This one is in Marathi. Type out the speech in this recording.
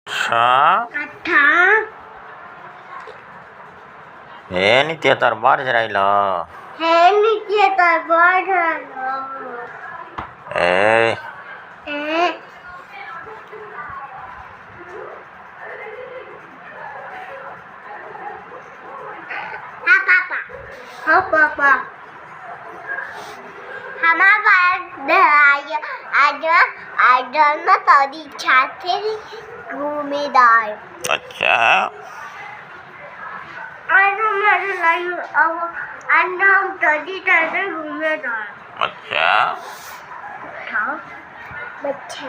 અચ્છા હે નિત્ય તાર બાર જ રાયલા એ हाँ पापा हमारा आज आज में तारी छाते घूमे दार અચ્છા आज हमारे लाइव अब आज हम तारी छाते घूमे दार અચ્છા हाँ बच्चे